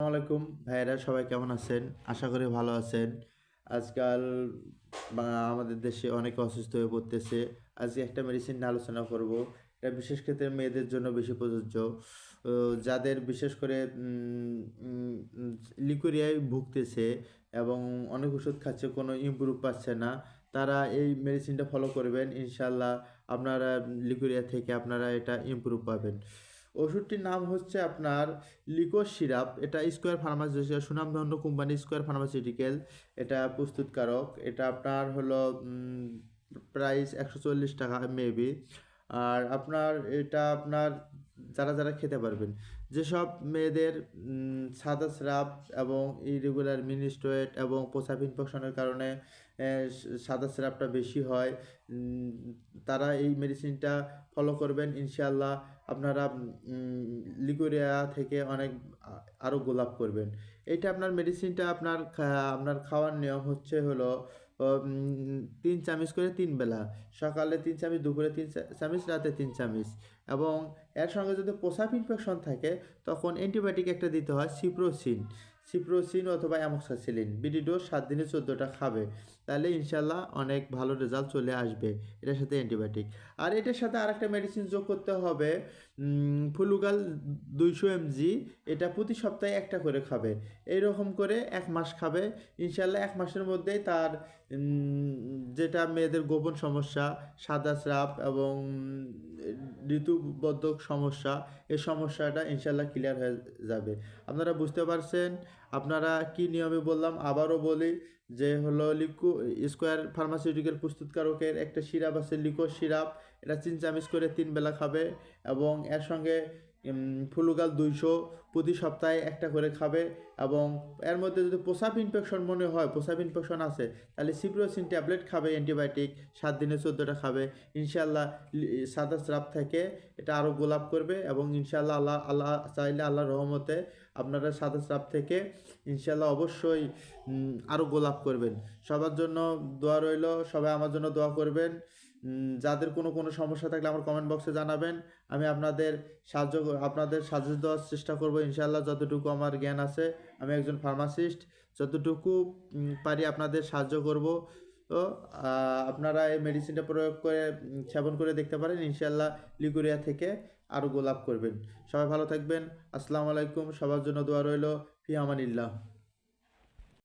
আসসালামু আলাইকুম ভাইয়েরা, সবাই কেমন আছেন? আশা করি ভালো আছেন। আজকাল আমাদের দেশে অনেকে অসুস্থ হয়ে পড়তেছে। আজকে একটা মেডিসিন নিয়ে আলোচনা করব। এটা বিশেষ ক্ষেত্রে মেয়েদের জন্য বেশি প্রযোজ্য। ও যাদের বিশেষ করে লিকুরিয়ায় ভুগতেছে এবং অনেক ওষুধ খাচ্ছে, কোনো ইমপ্রুভ পাচ্ছে না, তারা এই মেডিসিনটা ফলো করবেন। ইনশাআল্লাহ আপনারা লিকুরিয়া থেকে আপনারা এটা ইমপ্রুভ পাবেন। ওষুধটির নাম হচ্ছে আপনার লিকোস সিরাপ। এটা স্কোয়ার ফার্মাসিউটিক্যাল, সুনামধন্য কোম্পানি স্কোয়ার ফার্মাসিউটিক্যাল এটা প্রস্তুতকারক। এটা আপনার হলো প্রাইস 140 টাকা মেবি। আর আপনার এটা আপনার যারা যারা খেতে পারবেন, যেসব মেয়েদের সাদা স্রাব এবং ইরেগুলার মিনিস্ট্রুয়েট এবং প্রস্রাব ইনফেকশনের কারণে সাদা স্রাবটা বেশি হয়, তারা এই মেডিসিনটা ফলো করবেন। ইনশাআল্লাহ আপনারা লিগুরিয়া থেকে অনেক আরও গোলাপ করবেন। এইটা আপনার মেডিসিনটা আপনার খাওয়ার নিয়ম হচ্ছে হলো 3 চামচ করে 3 বেলা, সকালে 3 চামচ, দুপুরে 3 চামচ, রাতে 3 চামচ। এবং এর সঙ্গে যদি প্রস্রাব ইনফেকশন থাকে তখন অ্যান্টিবায়োটিক একটা দিতে হয়, সিপ্রোসিন অথবা অ্যামোক্সাসিলিন। বিডি ডোজ 7 দিনে 14টা খাবে, তাহলে ইনশাল্লাহ অনেক ভালো রেজাল্ট চলে আসবে এটার সাথে অ্যান্টিবায়োটিক। আর এটার সাথে আরেকটা মেডিসিন যোগ করতে হবে, ফ্লুগাল 200 mg। এটা প্রতি সপ্তাহে একটা করে খাবে, এইরকম করে 1 মাস খাবে। ইনশাল্লাহ 1 মাসের মধ্যেই তার যেটা মেয়েদের গোপন সমস্যা, সাদা স্রাব এবং ঋতুবদ্ধক সমস্যা, এই সমস্যাটা ইনশাল্লাহ ক্লিয়ার হয়ে যাবে। আপনারা বুঝতে পারছেন আপনারা কি নিয়মে বললাম? আবারও বলি যে হলো স্কোয়ার ফার্মাসিউটিক্যাল প্রস্তুতকারকের একটা সিরাপ আছে, লিকোস সিরাপ। এটা 3 চামচ করে 3 বেলা খাবে এবং এর সঙ্গে ফ্লুগাল 200 প্রতি সপ্তাহে একটা করে খাবে। এবং এর মধ্যে যদি প্রস্রাব ইনফেকশন মনে হয়, প্রস্রাব ইনফেকশন আছে, তাহলে সিপ্রোসিন ট্যাবলেট খাবে, অ্যান্টিবায়োটিক 7 দিনে 14টা খাবে। ইনশাল্লাহ সাদা স্রাব থেকে এটা আরও গোলাপ করবে এবং ইনশাল্লাহ আল্লাহ চাইলে আল্লাহর রহমতে আপনারা সাদা স্রাব থেকে ইনশাল্লাহ অবশ্যই আরও গোলাপ করবেন। সবার জন্য দোয়া রইল, সবাই আমার জন্য দোয়া করবেন। যাদের কোনো সমস্যা থাকলে আমার কমেন্ট বক্সে জানাবেন, আমি আপনাদের সাহায্য দেওয়ার চেষ্টা করব ইনশাআল্লাহ, যতটুকু আমার জ্ঞান আছে। আমি একজন ফার্মাসিস্ট, যতটুকু পারি আপনাদের সাহায্য করব। তো আপনারা এই মেডিসিনটা প্রয়োগ করে সেবন করে দেখতে পারেন। ইনশাআল্লাহ লিগুরিয়া থেকে আরও গোলাপ করবেন। সবাই ভালো থাকবেন। আসসালামু আলাইকুম। সবার জন্য দোয়া রইল। ফি আমানিল্লাহ।